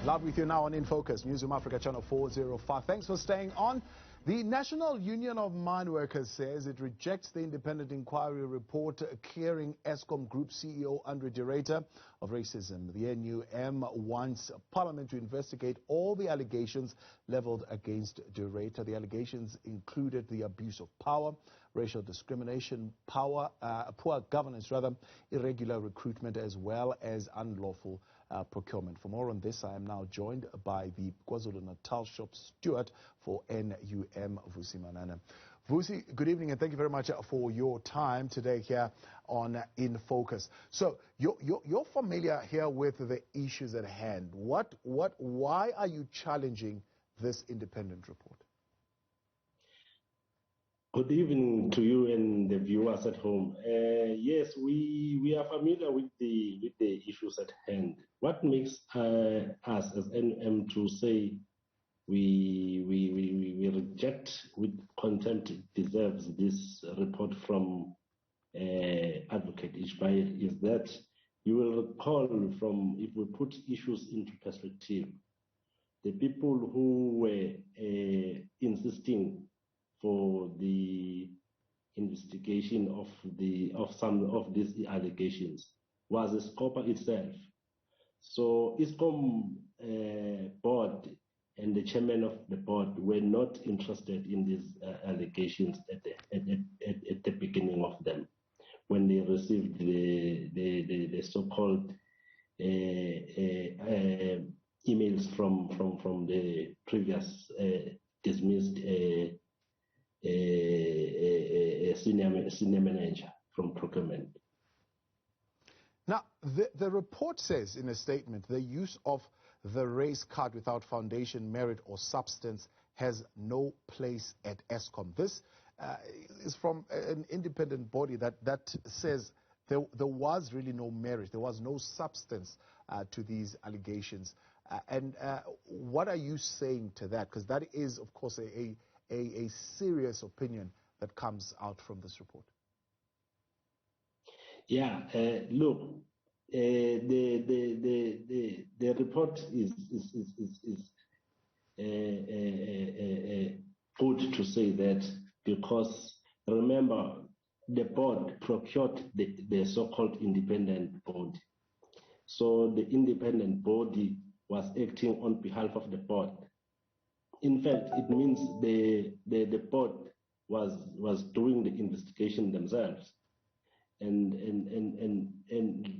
Live with you now on In Focus, Newsroom Africa Channel 405. Thanks for staying on. The National Union of Mineworkers says it rejects the independent inquiry report clearing Eskom Group CEO André Ruyter of racism. The NUM wants Parliament to investigate all the allegations leveled against Ruyter. The allegations included the abuse of power, racial discrimination, poor governance, irregular recruitment, as well as unlawful procurement. For more on this, I am now joined by the KwaZulu-Natal shop steward for NUM, Vusi Manana. Vusi, good evening and thank you very much for your time today here on In Focus. So you're familiar here with the issues at hand. Why are you challenging this independent report? Good evening to you and the viewers at home. Yes, we are familiar with the issues at hand. What makes us as NM to say we reject with contempt deserves this report from Advocate Ishmael is that you will recall from, if we put issues into perspective, the people who were insisting for the investigation of some of these allegations was Eskom itself. So Eskom board and the chairman of the board were not interested in these allegations at the beginning of them, when they received the so-called emails from the previous dismissed senior manager from procurement. Now, the report says in a statement, the use of the race card without foundation, merit or substance has no place at Eskom. This is from an independent body that says there was really no merit, there was no substance to these allegations. What are you saying to that? Because that is, of course, a serious opinion that comes out from this report. Yeah, look, the report is good to say that, because remember the board procured the so-called independent body. So the independent body was acting on behalf of the board. In fact, it means the board was doing the investigation themselves. And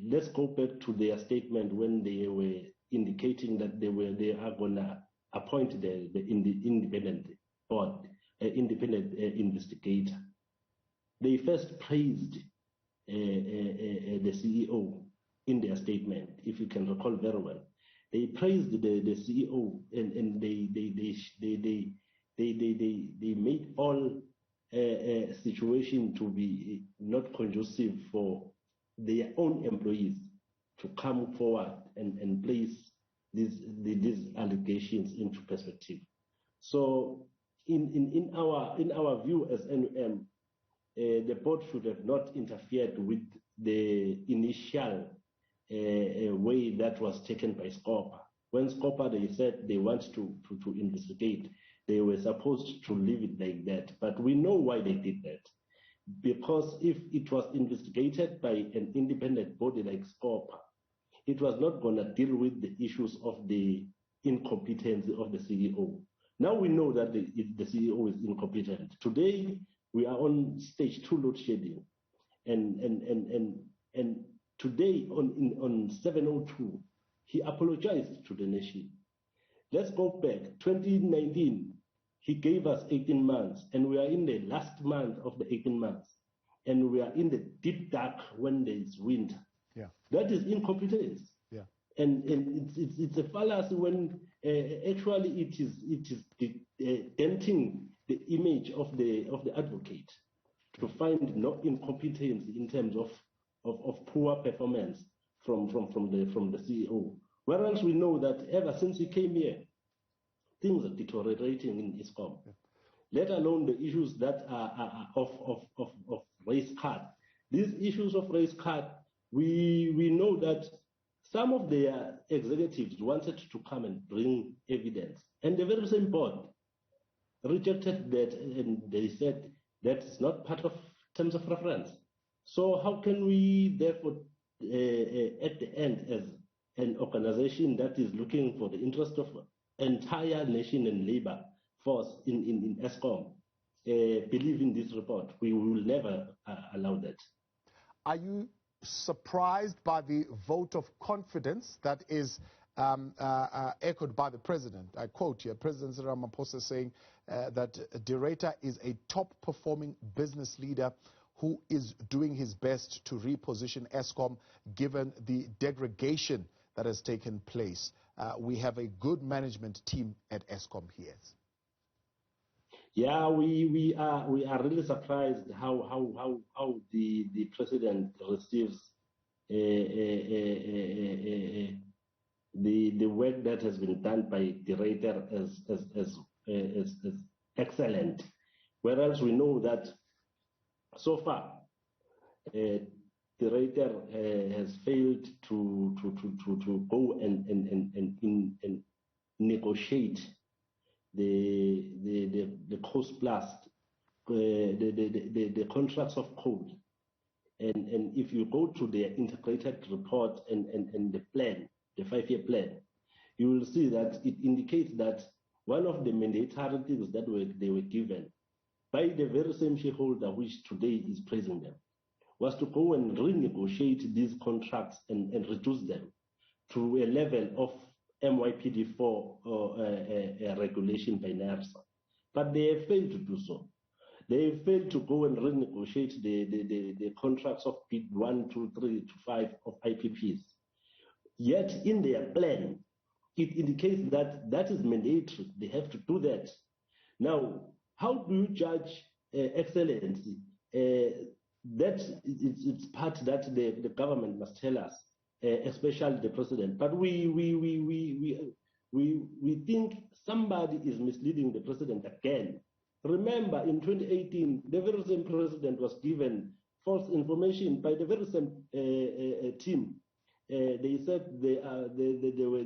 let's go back to their statement when they were indicating that they are gonna appoint the independent board, independent investigator. They first praised the CEO in their statement, if you can recall very well. They praised the CEO and they made all situation to be not conducive for their own employees to come forward and place these allegations into perspective. So in our view as NUM, the board should have not interfered with the initial way that was taken by SCOPA. When SCOPA, they said they want to investigate, they were supposed to leave it like that. But we know why they did that. Because if it was investigated by an independent body like SCOPA, it was not going to deal with the issues of the incompetence of the CEO. Now we know that the CEO is incompetent. Today, we are on stage 2 load shedding. And today, on 702, he apologized to the nation. Let's go back. 2019, he gave us 18 months, and we are in the last month of the 18 months. And we are in the deep dark when there is winter. Yeah. That is incompetence. Yeah. And it's a fallacy when actually it is denting the image of the advocate to find no incompetence in terms of poor performance from the CEO. Whereas we know that ever since he came here, things are deteriorating in Eskom. Yeah. Let alone the issues that are of race card. These issues of race card, we know that some of their executives wanted to come and bring evidence, and the very same board rejected that, and they said that's not part of terms of reference. So how can we therefore, at the end, as an organization that is looking for the interest of entire nation and labor force in Eskom, believe in this report? We will never allow that. Are you surprised by the vote of confidence that is echoed by the president? I quote here, President Ramaphosa saying that Ruyter is a top-performing business leader who is doing his best to reposition Eskom given the degradation that has taken place. We have a good management team at Eskom here. Yeah, we are really surprised how the president receives the work that has been done by the Ruyter as excellent, whereas we know that so far the Ruyter has failed to go and negotiate the cost plus the contracts of coal, and if you go to the integrated report and the plan, the 5-year plan, you will see that it indicates that one of the mandatory things that they were given by the very same shareholder which today is praising them was to go and renegotiate these contracts and reduce them to a level of MYPD4 regulation by NERSA. But they have failed to do so. They have failed to go and renegotiate the contracts of bid 1, 2, 3 to 5 of IPPs. Yet in their plan, it indicates that that is mandatory. They have to do that. Now, how do you judge excellency? That it's part that the government must tell us, especially the president. But we think somebody is misleading the president again. Remember, in 2018, the very same president was given false information by the very same team. They said there were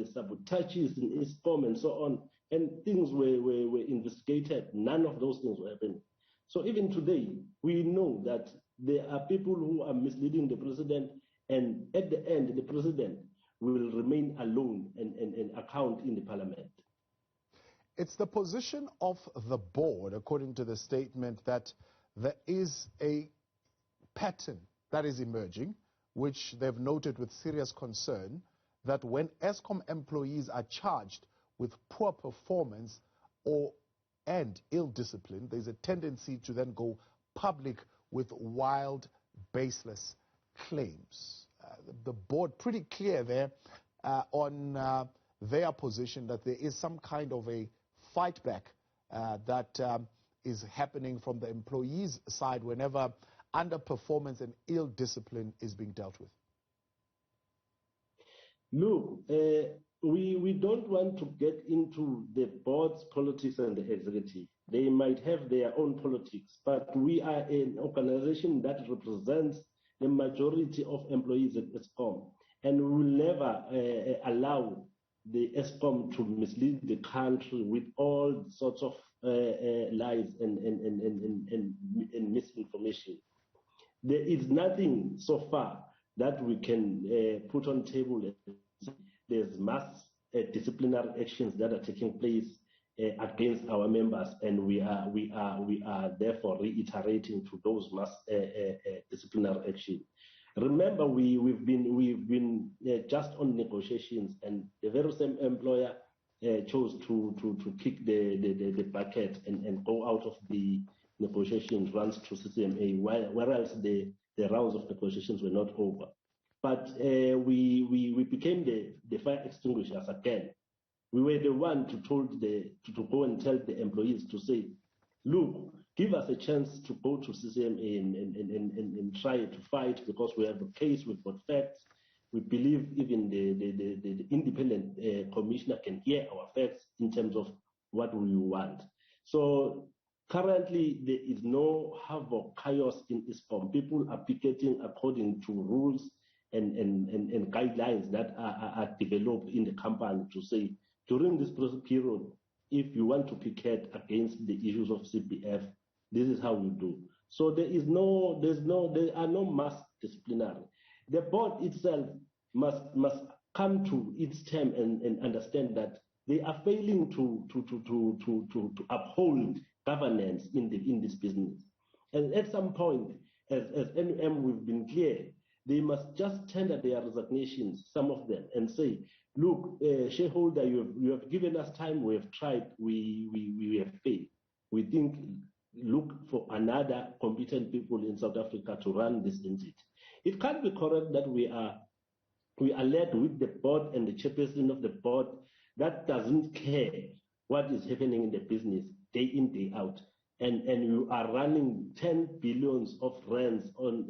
sabotages in Eskom and so on, and things were investigated. None of those things were happening. So even today, we know that there are people who are misleading the president, and at the end, the president will remain alone and account in the parliament. It's the position of the board, according to the statement, that there is a pattern that is emerging, which they've noted with serious concern, that when Eskom employees are charged with poor performance and ill discipline, there's a tendency to then go public with wild, baseless claims. The board pretty clear there on their position that there is some kind of a fight back that is happening from the employees' side whenever underperformance and ill discipline is being dealt with. Look, we don't want to get into the board's politics and the executive. They might have their own politics, but we are an organization that represents the majority of employees at Eskom, and we will never allow the Eskom to mislead the country with all sorts of lies and misinformation. There is nothing so far that we can put on table. There's mass disciplinary actions that are taking place against our members, and we are therefore reiterating to those mass disciplinary actions. Remember, we've been just on negotiations, and the very same employer chose to kick the bucket and go out of the negotiations runs to CCMA, whereas the rounds of negotiations were not over. But we became the fire extinguishers again. We were the one to go and tell the employees to say, look, give us a chance to go to CCMA and try to fight, because we have a case, we've got facts. We believe even the independent commissioner can hear our facts in terms of what we want. So currently, there is no havoc, chaos in Eskom. People are picketing according to rules and guidelines that are developed in the company to say, during this period, if you want to picket against the issues of CPF, this is how you do. So there are no mass disciplinary. The board itself must come to its term and understand that they are failing to uphold governance in this business. And at some point, as NUM, we've been clear, they must just tender their resignations, some of them, and say, look, shareholder, you have given us time, we have tried, we have failed. We think, look for another competent people in South Africa to run this entity. It can't be correct that we are led with the board and the chairperson of the board that doesn't care what is happening in the business day in, day out. And you are running 10 billions of rands on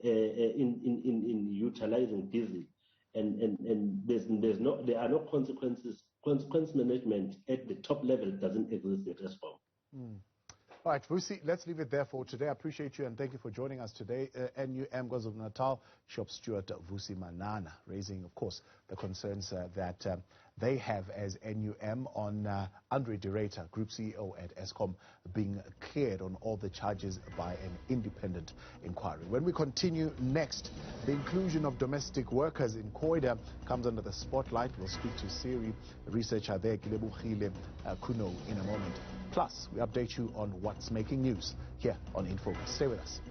in utilizing diesel, and there are no consequences. Consequence management at the top level doesn't exist at Eskom. All right, Vusi, let's leave it there for today. I appreciate you and thank you for joining us today. NUM KwaZulu-Natal Shop Steward Vusi Manana, raising, of course, the concerns that they have as NUM on André, Group CEO at Eskom, being cleared on all the charges by an independent inquiry. When we continue next, the inclusion of domestic workers in Koida comes under the spotlight. We'll speak to Siri researcher there, Gilebuchile Kuno, in a moment. Plus, we update you on what's making news here on InFocus. Stay with us.